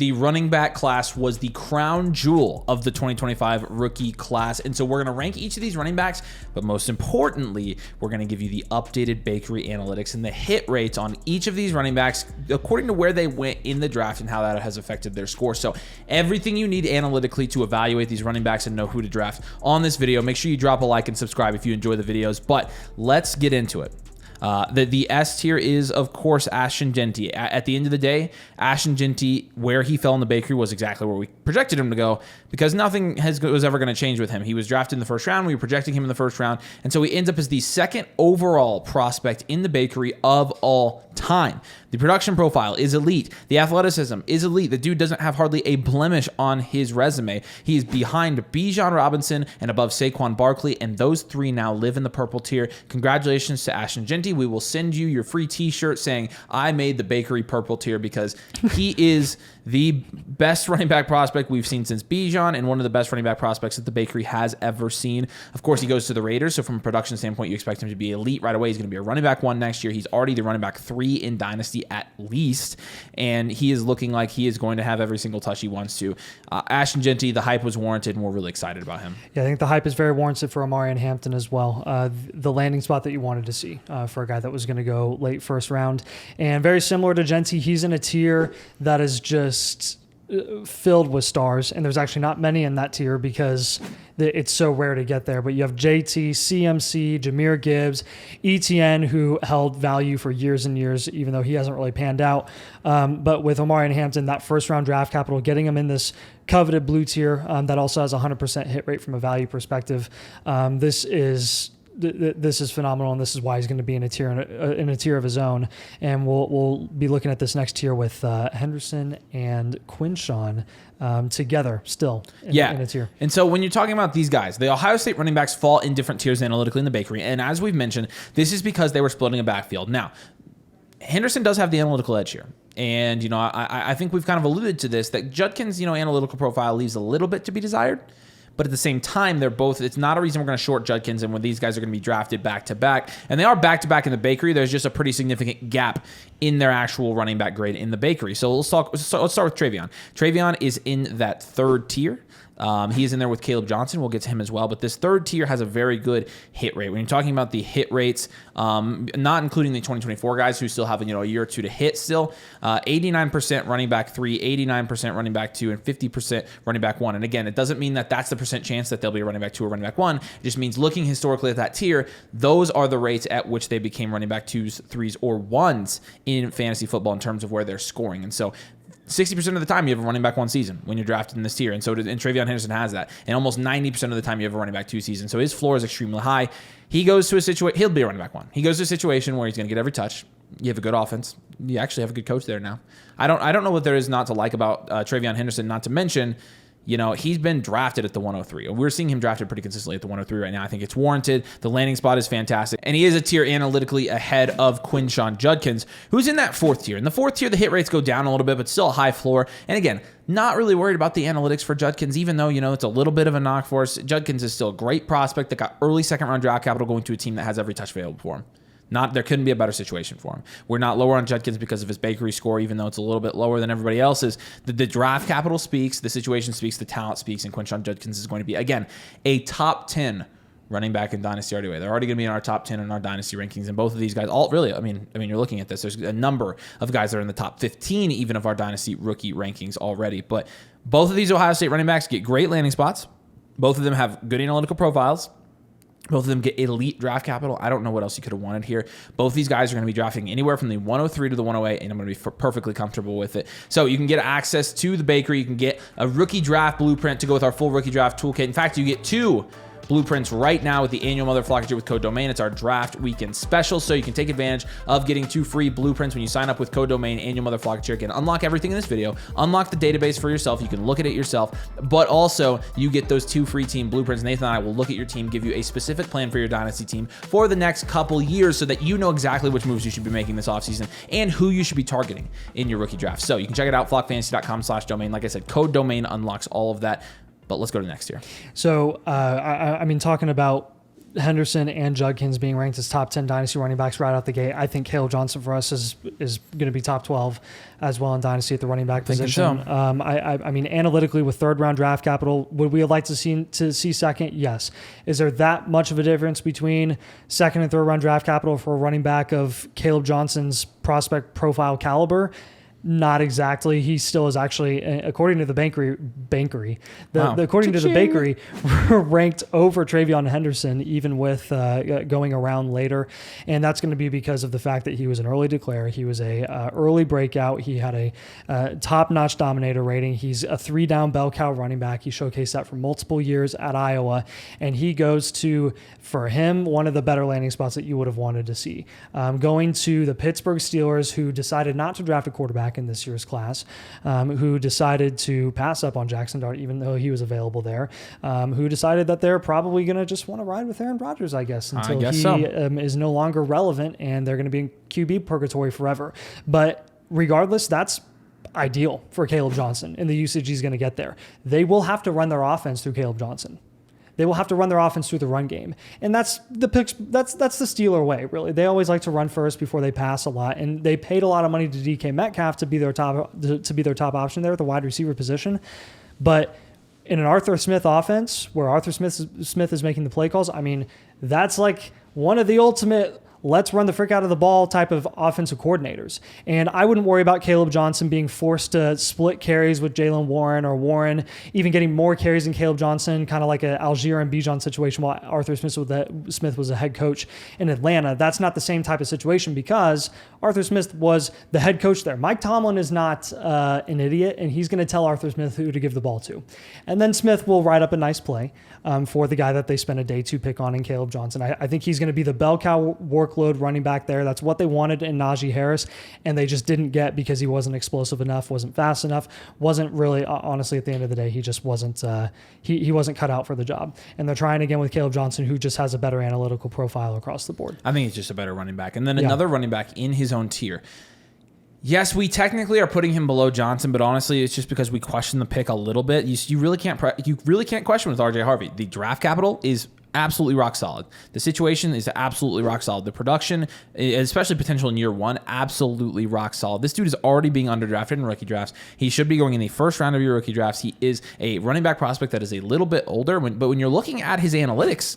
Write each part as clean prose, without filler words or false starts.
the running back class was the crown jewel of the 2025 rookie class. And so we're going to rank each of these running backs, but most importantly, we're going to give you the updated Bakery analytics and the hit rates on each of these running backs according to where they went in the draft and how that has affected their score. So everything you need analytically to evaluate these running backs and know who to draft on this video. Make sure you drop a like and subscribe if you enjoy the videos, but let's get into it. The S tier is, of course, Ashton Jeanty. At the end of the day, Ashton Jeanty, where he fell in the Bakery was exactly where we projected him to go, because nothing was ever going to change with him. He was drafted in the first round. We were projecting him in the first round. And so he ends up as the second overall prospect in the Bakery of all time. The production profile is elite. The athleticism is elite. The dude doesn't have hardly a blemish on his resume. He is behind Bijan Robinson and above Saquon Barkley, and those three now live in the purple tier. Congratulations to Ashton Jeanty. We will send you your free t-shirt saying, I made the Bakery purple tier, because he is the best running back prospect we've seen since Bijan, and one of the best running back prospects that the Bakery has ever seen. Of course, he goes to the Raiders, so from a production standpoint, you expect him to be elite right away. He's going to be a running back 1 next year. He's already the running back 3 in Dynasty at least, and he is looking like he is going to have every single touch he wants to. Ashton Jeanty, the hype was warranted, and we're really excited about him. Yeah, I think the hype is very warranted for Omarion Hampton as well. The landing spot that you wanted to see for a guy that was going to go late first round. And very similar to Jeanty, he's in a tier that is just filled with stars, and there's actually not many in that tier because it's so rare to get there. But you have JT, CMC, Jahmyr Gibbs, ETN, who held value for years and years, even though he hasn't really panned out. But with Omarion Hampton, that first round draft capital, getting him in this coveted blue tier that also has a 100% hit rate from a value perspective. This is phenomenal, and this is why he's going to be in a tier of his own. And we'll be looking at this next tier with Henderson and Quinshawn together still in a tier. And so when you're talking about these guys, the Ohio State running backs fall in different tiers analytically in the Bakery. And as we've mentioned, this is because they were splitting a backfield. Now, Henderson does have the analytical edge here. And, I think we've kind of alluded to this, that Judkins, analytical profile leaves a little bit to be desired. But at the same time, it's not a reason we're going to short Judkins, and when these guys are going to be drafted back-to-back. And they are back-to-back in the Bakery. There's just a pretty significant gap in their actual running back grade in the Bakery. So let's start with Travion. Travion is in that third tier. He is in there with Caleb Johnson. We'll get to him as well. But this third tier has a very good hit rate. When you're talking about the hit rates, not including the 2024 guys who still have a year or two to hit still, 89% running back 3, 89% running back 2, and 50% running back 1. And again, it doesn't mean that that's the percent chance that they'll be a running back 2 or running back 1. It just means looking historically at that tier, those are the rates at which they became running back 2s, 3s, or 1s in fantasy football in terms of where they're scoring. And so 60% of the time you have a running back 1 season when you're drafted in this tier, and Travion Henderson has that. And almost 90% of the time you have a running back 2 season. So his floor is extremely high. He goes to a situation, he'll be a running back 1. He goes to a situation where he's going to get every touch. You have a good offense. You actually have a good coach there now. I don't know what there is not to like about Travion Henderson, not to mention, he's been drafted at the 103. We're seeing him drafted pretty consistently at the 103 right now. I think it's warranted. The landing spot is fantastic. And he is a tier analytically ahead of Quinshawn Judkins, who's in that 4th tier. In the 4th tier, the hit rates go down a little bit, but still a high floor. And again, not really worried about the analytics for Judkins, even though, it's a little bit of a knock for us. Judkins is still a great prospect that got early second-round draft capital going to a team that has every touch available for him. There couldn't be a better situation for him. We're not lower on Judkins because of his Bakery score, even though it's a little bit lower than everybody else's. The draft capital speaks, the situation speaks, the talent speaks, and Quinshawn Judkins is going to be, again, a top 10 running back in Dynasty right away. They're already going to be in our top 10 in our Dynasty rankings, and both of these guys, you're looking at this. There's a number of guys that are in the top 15 even of our Dynasty rookie rankings already. But both of these Ohio State running backs get great landing spots. Both of them have good analytical profiles. Both of them get elite draft capital. I don't know what else you could have wanted here. Both these guys are going to be drafting anywhere from the 103 to the 108, and I'm going to be perfectly comfortable with it. So you can get access to the Bakery. You can get a rookie draft blueprint to go with our full rookie draft toolkit. In fact, you get 2 blueprints right now with the annual Motherflocker with code DOMAIN. It's our draft weekend special, so you can take advantage of getting 2 free blueprints when you sign up with code DOMAIN. Annual Motherflocker. You can unlock everything in this video, unlock the database for yourself. You can look at it yourself, but also you get those 2 free team blueprints. Nathan and I will look at your team, give you a specific plan for your Dynasty team for the next couple years so that you know exactly which moves you should be making this offseason and who you should be targeting in your rookie draft. So you can check it out, flockfantasy.com/domain. Like I said, code DOMAIN unlocks all of that. But let's go to next tier. So, talking about Henderson and Judkins being ranked as top 10 dynasty running backs right out the gate, I think Caleb Johnson for us is going to be top 12 as well in dynasty at the running back position. So. I mean, analytically with third round draft capital, would we have liked to see second? Yes. Is there that much of a difference between second and third round draft capital for a running back of Caleb Johnson's prospect profile caliber? Not exactly. He still is actually, according to the bakery, according to the bakery, ranked over Travion Henderson, even with going around later. And that's going to be because of the fact that he was an early declare. He was a early breakout. He had a top-notch dominator rating. He's a 3-down bell cow running back. He showcased that for multiple years at Iowa. And he goes to, for him, one of the better landing spots that you would have wanted to see. Going to the Pittsburgh Steelers, who decided not to draft a quarterback in this year's class, who decided to pass up on Jackson Dart, even though he was available there, who decided that they're probably going to just want to ride with Aaron Rodgers, I guess, until he is no longer relevant, and they're going to be in QB purgatory forever. But regardless, that's ideal for Caleb Johnson in the usage he's going to get there. They will have to run their offense through Caleb Johnson. They will have to run their offense through the run game. And that's the Steeler way, really. They always like to run first before they pass a lot. And they paid a lot of money to DK Metcalf to be their top option there at the wide receiver position. But in an Arthur Smith offense where Arthur Smith is making the play calls, I mean, that's like one of the ultimate let's run the frick out of the ball type of offensive coordinators. And I wouldn't worry about Caleb Johnson being forced to split carries with Jalen Warren, or Warren even getting more carries than Caleb Johnson, kind of like an Algier and Bijan situation while Arthur Smith was a head coach in Atlanta. That's not the same type of situation because Arthur Smith was the head coach there. Mike Tomlin is not an idiot, and he's going to tell Arthur Smith who to give the ball to. And then Smith will write up a nice play for the guy that they spent a day 2 pick on in Caleb Johnson. I think he's going to be the bell cow workload running back there. That's what they wanted in Najee Harris, and they just didn't get because he wasn't explosive enough, wasn't fast enough, wasn't really, honestly, at the end of the day, he just wasn't, he wasn't cut out for the job. And they're trying again with Caleb Johnson, who just has a better analytical profile across the board. I think he's just a better running back. And then another running back in his own tier. Yes, we technically are putting him below Johnson, but honestly, it's just because we question the pick a little bit. You really can't question with RJ Harvey. The draft capital is absolutely rock solid. The situation is absolutely rock solid. The production, especially potential in year 1, absolutely rock solid. This dude is already being underdrafted in rookie drafts. He should be going in the first round of your rookie drafts. He is a running back prospect that is a little bit older, but when you're looking at his analytics,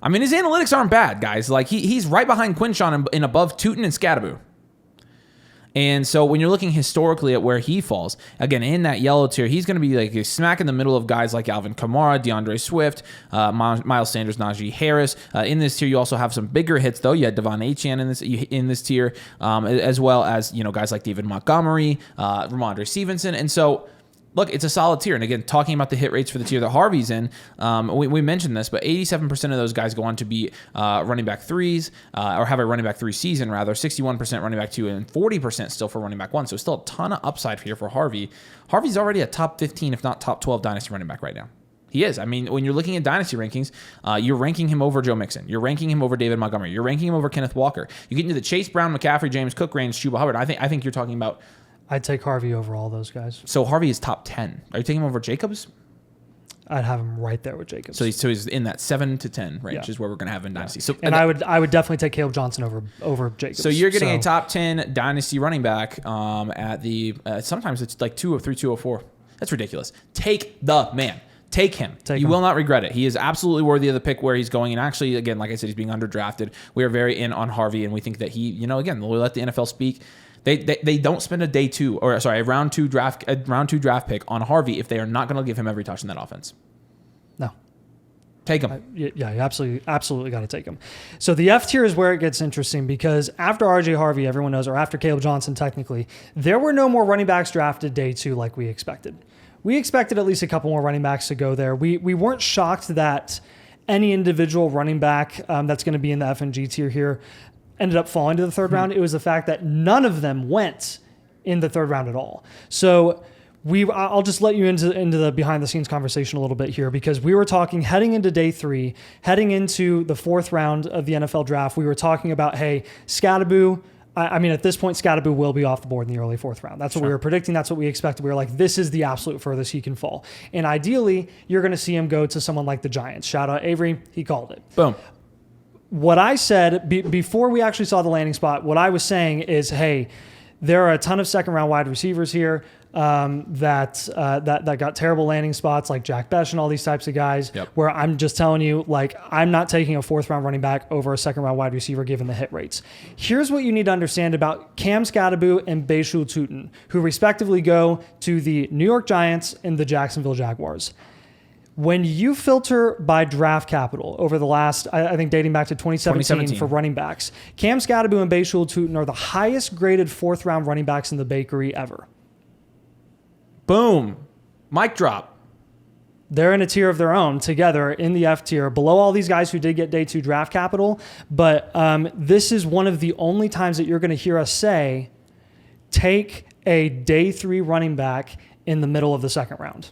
I mean, his analytics aren't bad, guys. Like he's right behind Quinshon and above Tootin and Scadaboo. And so when you're looking historically at where he falls, again, in that yellow tier, he's going to be like smack in the middle of guys like Alvin Kamara, DeAndre Swift, Miles Sanders, Najee Harris. In this tier, you also have some bigger hits, though. You had Devon Achane in this tier, as well as guys like David Montgomery, Ramondre Stevenson. And so, look, it's a solid tier. And again, talking about the hit rates for the tier that Harvey's in, we mentioned this, but 87% of those guys go on to be running back 3s, or have a running back 3 season, rather. 61% running back 2, and 40% still for running back 1. So still a ton of upside here for Harvey. Harvey's already a top 15, if not top 12 dynasty running back right now. He is. I mean, when you're looking at dynasty rankings, you're ranking him over Joe Mixon. You're ranking him over David Montgomery. You're ranking him over Kenneth Walker. You get into the Chase Brown, McCaffrey, James Cook range, Chuba Hubbard. I think you're talking about. I'd take Harvey over all those guys. So Harvey is top 10. Are you taking him over Jacobs? I'd have him right there with Jacobs. So he's in that 7 to 10 range is where we're going to have in Dynasty. So and I would definitely take Caleb Johnson over Jacobs. So you're getting a top 10 Dynasty running back at the sometimes it's like 203, 204. That's ridiculous. Take the man. Take him. You will not regret it. He is absolutely worthy of the pick where he's going. And actually, again, like I said, he's being underdrafted. We are very in on Harvey, and we think that he, again, we'll let the NFL speak. They don't spend a round two draft pick on Harvey if they are not going to give him every touch in that offense. No. Take him. Yeah, you absolutely got to take him. So the F tier is where it gets interesting because after RJ Harvey, everyone knows, or after Caleb Johnson, technically, there were no more running backs drafted day 2 like we expected. We expected at least a couple more running backs to go there. We weren't shocked that any individual running back that's going to be in the F and G tier here ended up falling to the third round. It was the fact that none of them went in the third round at all. So I'll just let you into the behind the scenes conversation a little bit here because we were talking heading into day 3, heading into the 4th round of the NFL draft. We were talking about, hey, Scadaboo, I mean, at this point, Scadaboo will be off the board in the early 4th round. That's what we were predicting. That's what we expected. We were like, this is the absolute furthest he can fall. And ideally, you're going to see him go to someone like the Giants. Shout out Avery. He called it. Boom. What I said before we actually saw the landing spot, what I was saying is, hey, there are a ton of second-round wide receivers here that got terrible landing spots, like Jack Besh and all these types of guys, where I'm just telling you, like, I'm not taking a 4th-round running back over a second-round wide receiver given the hit rates. Here's what you need to understand about Cam Scadaboo and Bayshul Tootin, who respectively go to the New York Giants and the Jacksonville Jaguars. When you filter by draft capital over the last, I think dating back to 2017 for running backs, Cam Scadaboo and Bayshul Tootin are the highest graded 4th-round running backs in the bakery ever. Boom. Mic drop. They're in a tier of their own together in the F tier, below all these guys who did get day 2 draft capital. But this is one of the only times that you're going to hear us say, take a day 3 running back in the middle of the 2nd round.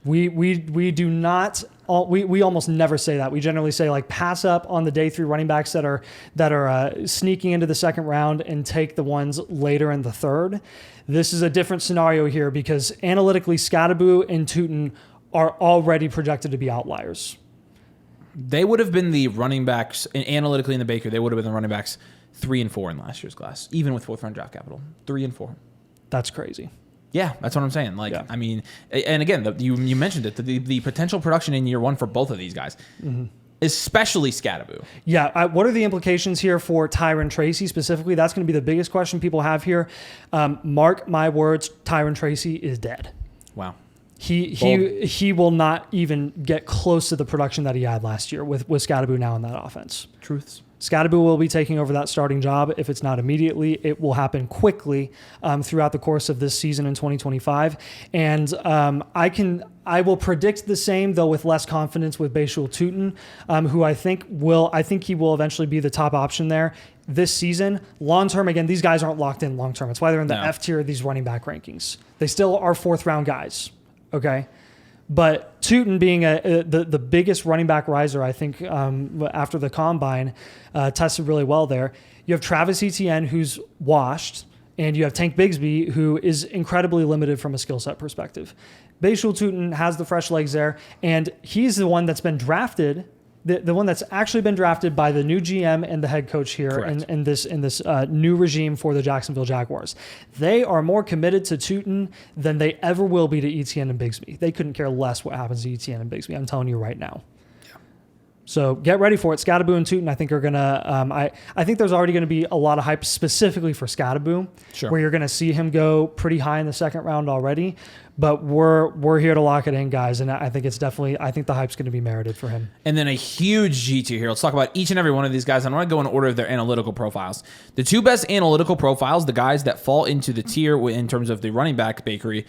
We do not. We almost never say that. We generally say, like, pass up on the day 3 running backs that are sneaking into the 2nd round and take the ones later in the 3rd. This is a different scenario here because analytically, Scadaboo and Tootin are already projected to be outliers. They would have been the running backs, and analytically in the Baker, they would have been the running backs 3 and 4 in last year's class, even with 4th-round draft capital. 3 and 4. That's crazy. Yeah, that's what I'm saying. Like, I mean, and again, you mentioned it, the potential production in year 1 for both of these guys, especially Scadaboo. Yeah, what are the implications here for Tyron Tracy specifically? That's going to be the biggest question people have here. Mark my words, Tyron Tracy is dead. Wow. He will not even get close to the production that he had last year with Scadaboo now in that offense. Truths. Scadaboo will be taking over that starting job. If it's not immediately, it will happen quickly throughout the course of this season in 2025. And I will predict the same, though with less confidence, with Bayshul Tootin, who I think he will eventually be the top option there this season. Long term, again, these guys aren't locked in long term. It's why they're in the F tier of these running back rankings. They still are 4th-round guys. Okay. But Tootin being the biggest running back riser, I think, after the combine, tested really well there. You have Travis Etienne, who's washed, and you have Tank Bigsby, who is incredibly limited from a skill set perspective. Bayshul Tootin has the fresh legs there, and he's the one that's been drafted, the one that's actually been drafted by the new GM and the head coach here in this new regime for the Jacksonville Jaguars. They are more committed to Tootin than they ever will be to Etienne and Bigsby. They couldn't care less what happens to Etienne and Bigsby. I'm telling you right now. So get ready for it. Scadaboo and Tootin, I think, are going to I think there's already going to be a lot of hype specifically for Scadaboo, where you're going to see him go pretty high in the 2nd round already. But we're here to lock it in, guys, and I think the hype's going to be merited for him. And then a huge G tier here. Let's talk about each and every one of these guys. I want to go in order of their analytical profiles. The 2 best analytical profiles, the guys that fall into the tier in terms of the running back bakery,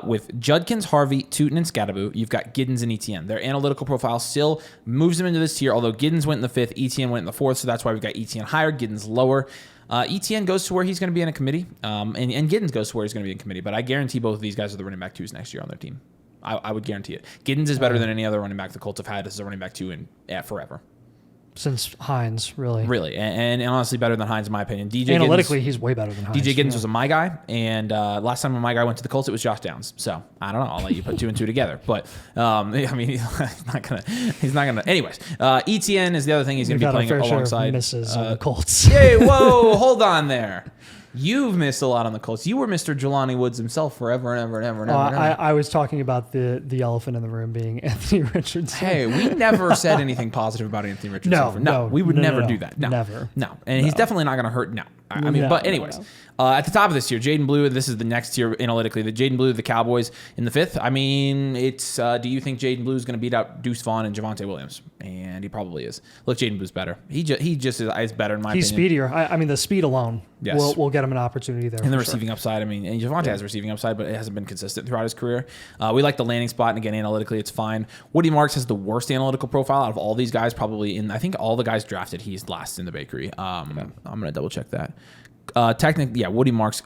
with Judkins, Harvey, Tootin, and Scadaboo, you've got Giddens and Etienne. Their analytical profile still moves them into this tier, although Giddens went in the 5th, Etienne went in the 4th, so that's why we've got Etienne higher, Giddens lower. Etienne goes to where he's going to be in a committee, and Giddens goes to where he's going to be in a committee. But I guarantee both of these guys are the running back 2s next year on their team. I would guarantee it. Giddens is better than any other running back the Colts have had as a running back 2 in forever. Since Hines, really. Really, and honestly better than Hines in my opinion. Analytically, he's way better than Hines. DJ Giddens was a my guy, and last time my guy went to the Colts, it was Josh Downs. So I don't know. I'll let you put 2 and 2 together. But I mean, he's not gonna. Anyways, Etienne is the other thing he's gonna be playing alongside. Misses on the Colts. Hey, whoa, hold on there. You've missed a lot on the Colts. You were Mr. Jelani Woods himself forever and ever and ever and ever. I was talking about the elephant in the room being Anthony Richardson. Hey, we never said anything positive about Anthony Richardson. No, we would never do that. No, never. No, and he's definitely not going to hurt. No, I mean, but anyways. At the top of this tier, Jaden Blue, this is the next tier analytically. The Jaden Blue, the Cowboys in the 5th. I mean, it's do you think Jaden Blue is going to beat out Deuce Vaughn and Javonte Williams? And he probably is. Look, Jaden Blue's better. He just is better in my opinion. He's speedier. I mean, the speed alone will get him an opportunity there. And the receiving upside. I mean, and Javonte has receiving upside, but it hasn't been consistent throughout his career. We like the landing spot, and again, analytically, it's fine. Woody Marks has the worst analytical profile out of all these guys, probably I think all the guys drafted, he's last in the bakery. I'm going to double check that. Technically, yeah, Woody Marks.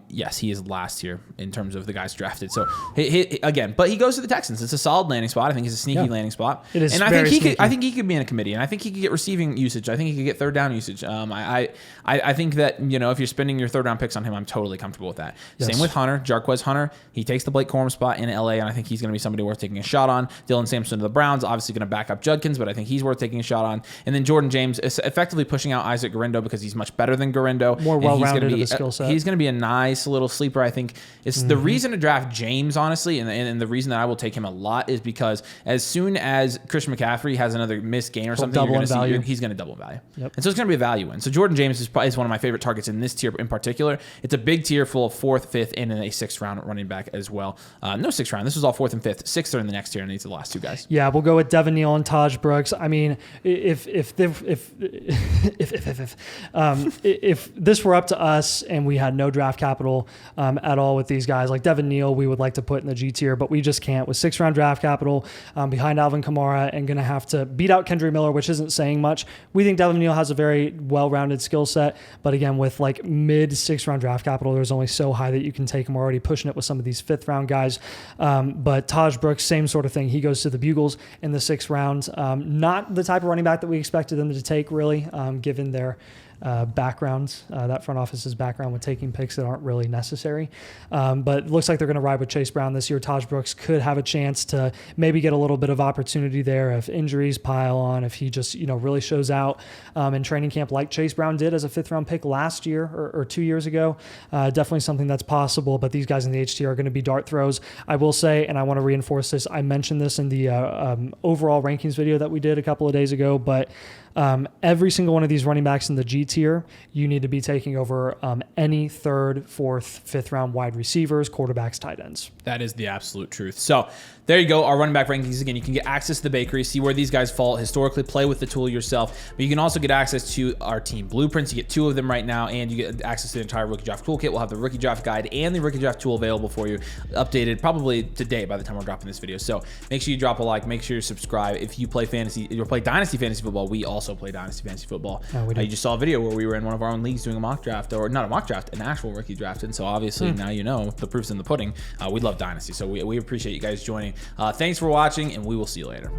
Yes, he is last here in terms of the guys drafted. So again, but he goes to the Texans. It's a solid landing spot. I think it's a sneaky landing spot. It is, and I think he could be in a committee, and I think he could get receiving usage. I think he could get third down usage. I think that if you're spending your third round picks on him, I'm totally comfortable with that. Yes. Same with Hunter, Jarquez Hunter. He takes the Blake Corum spot in LA, and I think he's going to be somebody worth taking a shot on. Dylan Sampson to the Browns, obviously going to back up Judkins, but I think he's worth taking a shot on. And then Jordan James is effectively pushing out Isaac Garindo because he's much better than Garindo. More well-rounded of a skill set. He's going to be a nice little sleeper. I think it's the reason to draft James, honestly, and the reason that I will take him a lot is because as soon as Christian McCaffrey has another missed game or something, you're going to see he's going to double value. Yep. And so it's going to be a value win. So Jordan James is one of my favorite targets in this tier in particular. It's a big tier full of 4th, 5th, and then a 6th round running back as well. No 6th round. This was all 4th and 5th. 6th are in the next tier, and these are the last two guys. Yeah, we'll go with Devin Neal and Taj Brooks. I mean, if this were up to us and we had no draft capital at all with these guys, like Devin Neal, we would like to put in the G tier, but we just can't with 6th round draft capital behind Alvin Kamara and going to have to beat out Kendry Miller, which isn't saying much. We think Devin Neal has a very well-rounded skill set, but again, with like mid 6th round draft capital, there's only so high that you can take him. We're already pushing it with some of these 5th round guys. But Taj Brooks, same sort of thing. He goes to the Bugles in the 6th round. Not the type of running back that we expected them to take, really, given their backgrounds, that front office's background with taking picks that aren't really necessary. But it looks like they're going to ride with Chase Brown this year. Taj Brooks could have a chance to maybe get a little bit of opportunity there if injuries pile on, if he just, really shows out in training camp like Chase Brown did as a 5th round pick last year or 2 years ago. Definitely something that's possible, but these guys in the HT are going to be dart throws. I will say, and I want to reinforce this, I mentioned this in the overall rankings video that we did a couple of days ago, but every single one of these running backs in the G tier, you need to be taking over any 3rd, 4th, 5th round wide receivers, quarterbacks, tight ends. That is the absolute truth. So there you go, our running back rankings. Again, you can get access to the bakery, see where these guys fall historically, play with the tool yourself, but you can also get access to our team blueprints. You get 2 of them right now, and you get access to the entire rookie draft toolkit. We'll have the rookie draft guide and the rookie draft tool available for you, updated probably today by the time we're dropping this video. So make sure you drop a like, make sure you subscribe. If you play Dynasty fantasy football, we also play Dynasty fantasy football. You just saw a video where we were in one of our own leagues doing a mock draft, or not a mock draft, an actual rookie draft. And so obviously now the proof's in the pudding. We love Dynasty, so we appreciate you guys joining. Thanks for watching, and we will see you later.